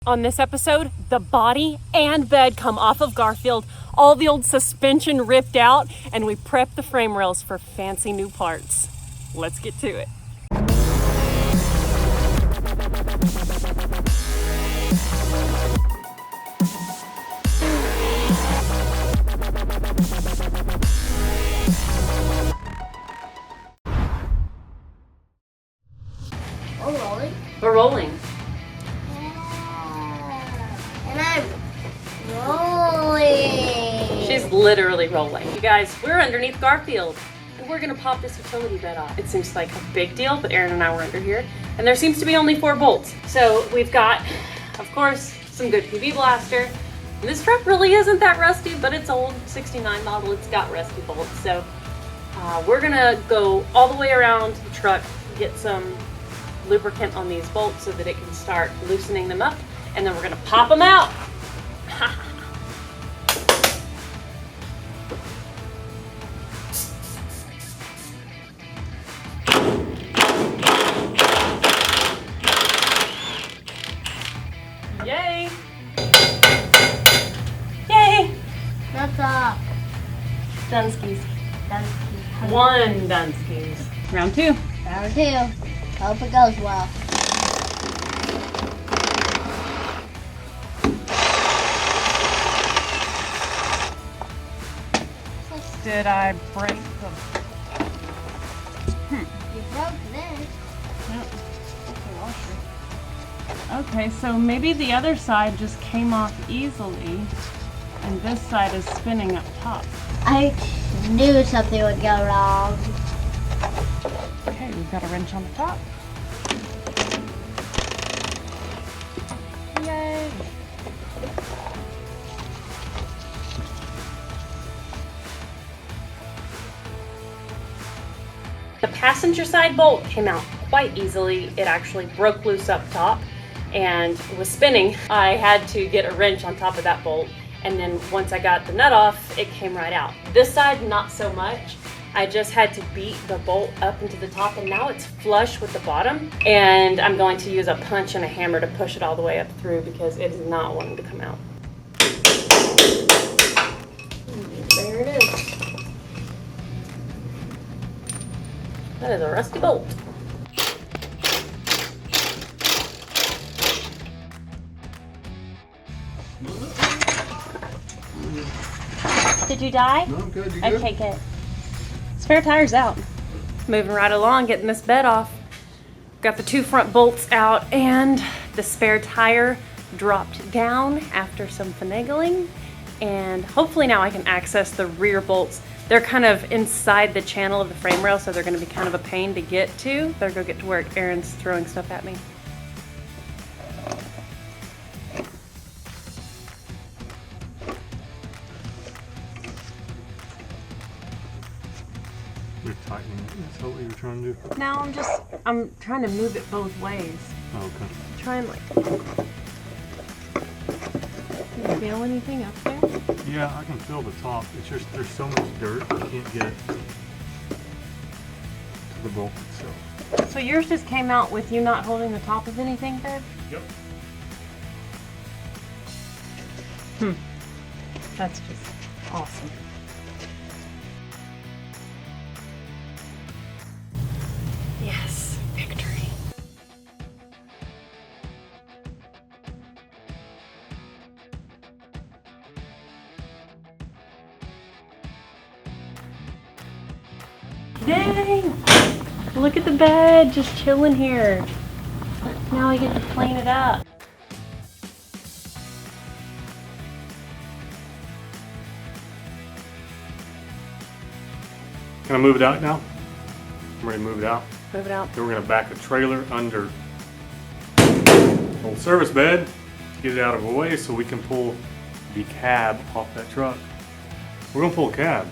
On this episode, the body and bed come off of Garfield, all the old suspension ripped out, and we prep the frame rails for fancy new parts. Let's get to it. We're rolling. We're rolling. And I'm rolling. She's literally rolling. You guys, we're underneath Garfield, and we're gonna pop this utility bed off. It seems like a big deal, but Aaron and I were under here, and there seems to be only 4 bolts. So we've got, of course, some good PV blaster. And this truck really isn't that rusty, but it's old, 69 model, it's got rusty bolts. So we're gonna go all the way around the truck, get some lubricant on these bolts so that it can start loosening them up, and then we're gonna pop them out. Yay! Yay! That's up. Dunskies. That's 1 Dunskies. Round 2. round 2. Hope it goes well. Did I break them? You broke this. Okay, so maybe the other side just came off easily, and this side is spinning up top. I knew something would go wrong. Okay, we've got a wrench on the top. Yay! The passenger side bolt came out quite easily. It actually broke loose up top and was spinning. I had to get a wrench on top of that bolt, and then once I got the nut off, it came right out. This side, not so much. I just had to beat the bolt up into the top, and now it's flush with the bottom, and I'm going to use a punch and a hammer to push it all the way up through because it is not wanting to come out. There it is. That is a rusty bolt. Did you die? No, I'm good. You good? Okay, good. Spare tire's out. Moving right along, getting this bed off. Got the 2 front bolts out, and the spare tire dropped down after some finagling. And hopefully now I can access the rear bolts. They're kind of inside the channel of the frame rail, so they're going to be kind of a pain to get to. Better go get to work. Aaron's throwing stuff at me. You're tightening it. Is that what you were trying to do? Now I'm trying to move it both ways. Oh, okay. Try and like, can you feel anything up there? Yeah, I can feel the top. It's just there's so much dirt you can't get to the bolt itself. So yours just came out with you not holding the top of anything, babe? Yep. That's just awesome. Yes, victory. Dang! Look at the bed, just chilling here. Now I get to plane it up. Can I move it out now? I'm ready to move it out. Move it out. Then we're going to back the trailer under the old service bed, get it out of the way so we can pull the cab off that truck. We're going to pull a cab.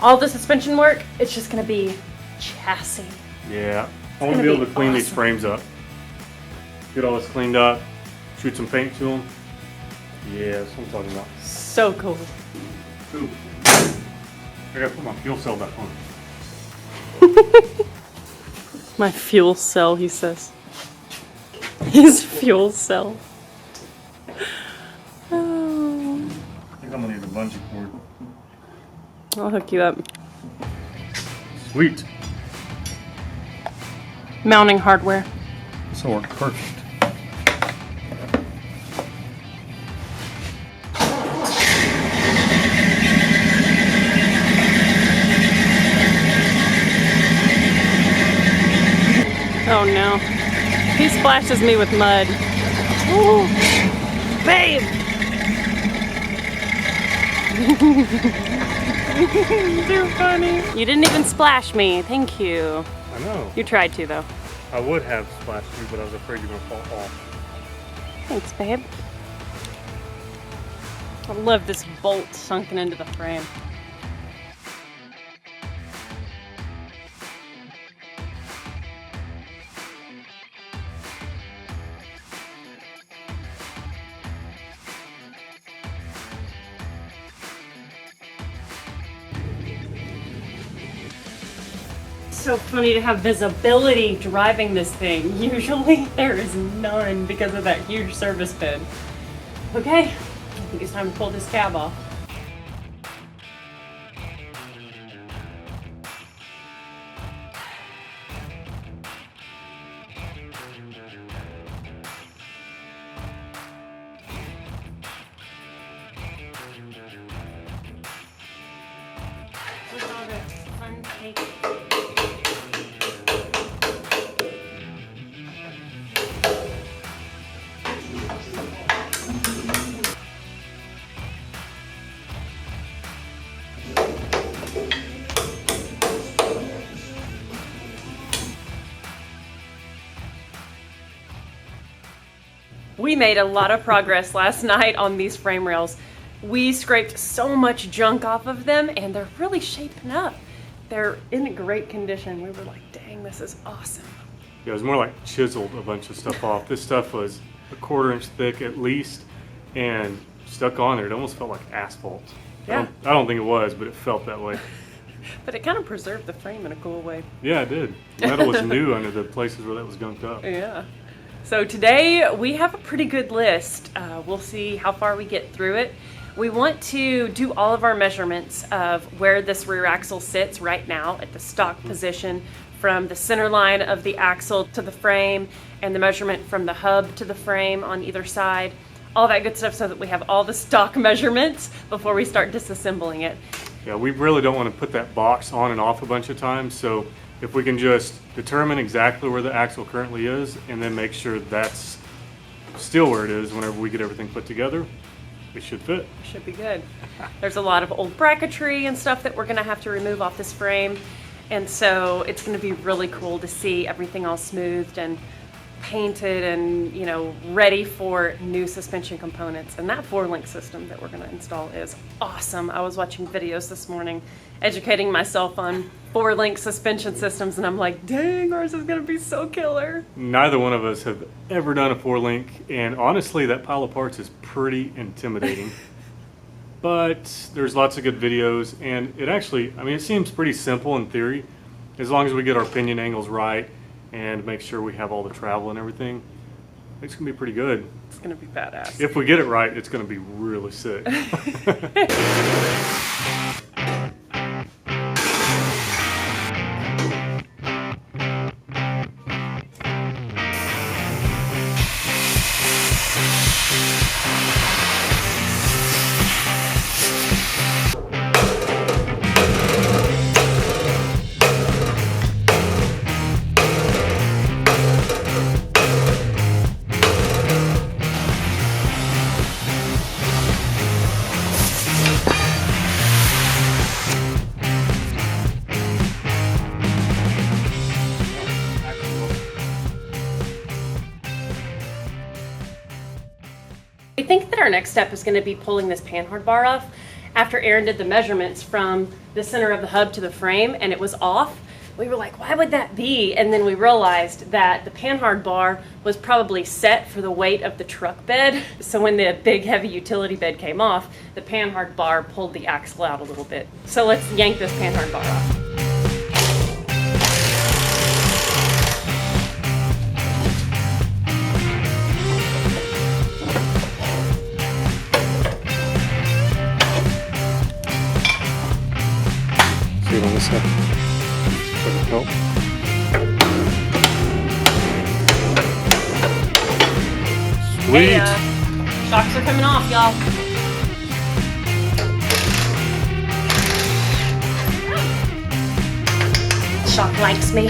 All the suspension work, it's just gonna be chassis. Yeah. I want to be able to clean these frames up. Get all this cleaned up, shoot some paint to them. Yeah, that's what I'm talking about. So cool. Ooh. I gotta put my fuel cell back on. My fuel cell, he says. His fuel cell. Oh. I think I'm gonna need a bungee cord. I'll hook you up. Sweet. Mounting hardware. This will work perfect. Oh no. He splashes me with mud. Ooh. Babe! Too funny. You didn't even splash me. Thank you. I know. You tried to though. I would have splashed you, but I was afraid you were gonna fall off. Thanks, babe. I love this bolt sunken into the frame. So funny to have visibility driving this thing. Usually there is none because of that huge service bed. Okay, I think it's time to pull this cab off. Look at all the fun cake. We made a lot of progress last night on these frame rails. We scraped so much junk off of them and they're really shaping up. They're in great condition. We were like, dang, this is awesome. Yeah, it was more like chiseled a bunch of stuff off. This stuff was a 1/4 inch thick at least and stuck on there. It almost felt like asphalt. Yeah. I don't think it was, but it felt that way. But it kind of preserved the frame in a cool way. Yeah, it did. The metal was new under the places where that was gunked up. Yeah. So today we have a pretty good list. We'll see how far we get through it. We want to do all of our measurements of where this rear axle sits right now at the stock position, from the center line of the axle to the frame, and the measurement from the hub to the frame on either side. All that good stuff so that we have all the stock measurements before we start disassembling it. Yeah, we really don't want to put that box on and off a bunch of times, so if we can just determine exactly where the axle currently is and then make sure that's still where it is whenever we get everything put together, it should fit. Should be good. There's a lot of old bracketry and stuff that we're gonna have to remove off this frame, and so it's gonna be really cool to see everything all smoothed and painted and, you know, ready for new suspension components. And that 4-link system that we're going to install is awesome. I was watching videos this morning educating myself on 4-link suspension systems, and I'm like, dang, ours is going to be so killer. Neither one of us have ever done a 4-link, and honestly that pile of parts is pretty intimidating. But there's lots of good videos, and it actually, I mean, it seems pretty simple in theory as long as we get our pinion angles right and make sure we have all the travel and everything. It's gonna be pretty good. It's gonna be badass. If we get it right, it's gonna be really sick. I think that our next step is going to be pulling this panhard bar off. After Aaron did the measurements from the center of the hub to the frame and it was off, we were like, why would that be? And then we realized that the panhard bar was probably set for the weight of the truck bed. So when the big heavy utility bed came off, the panhard bar pulled the axle out a little bit. So let's yank this panhard bar off. so. Oh. Sweet. Hey, shocks are coming off, y'all. Shock likes me.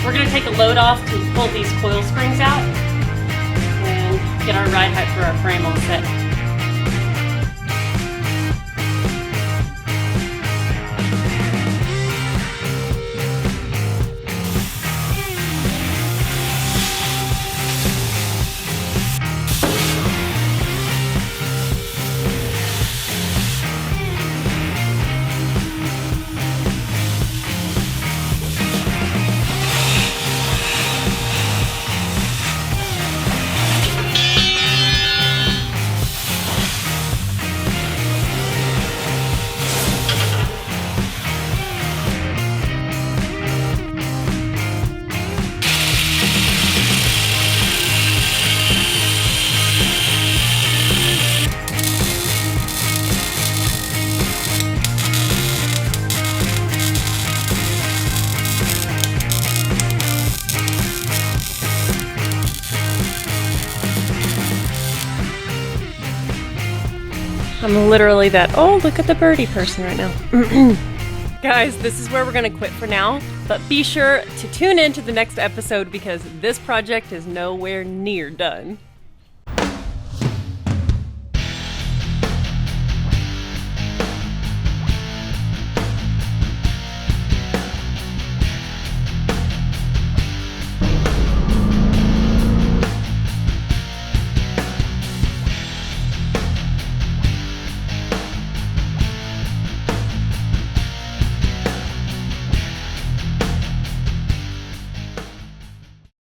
We're gonna take a load off to pull these coil springs out and get our ride height for our frame all set. I'm literally that, oh, look at the birdie person right now. Guys, this is where we're going to quit for now, but be sure to tune in to the next episode because this project is nowhere near done.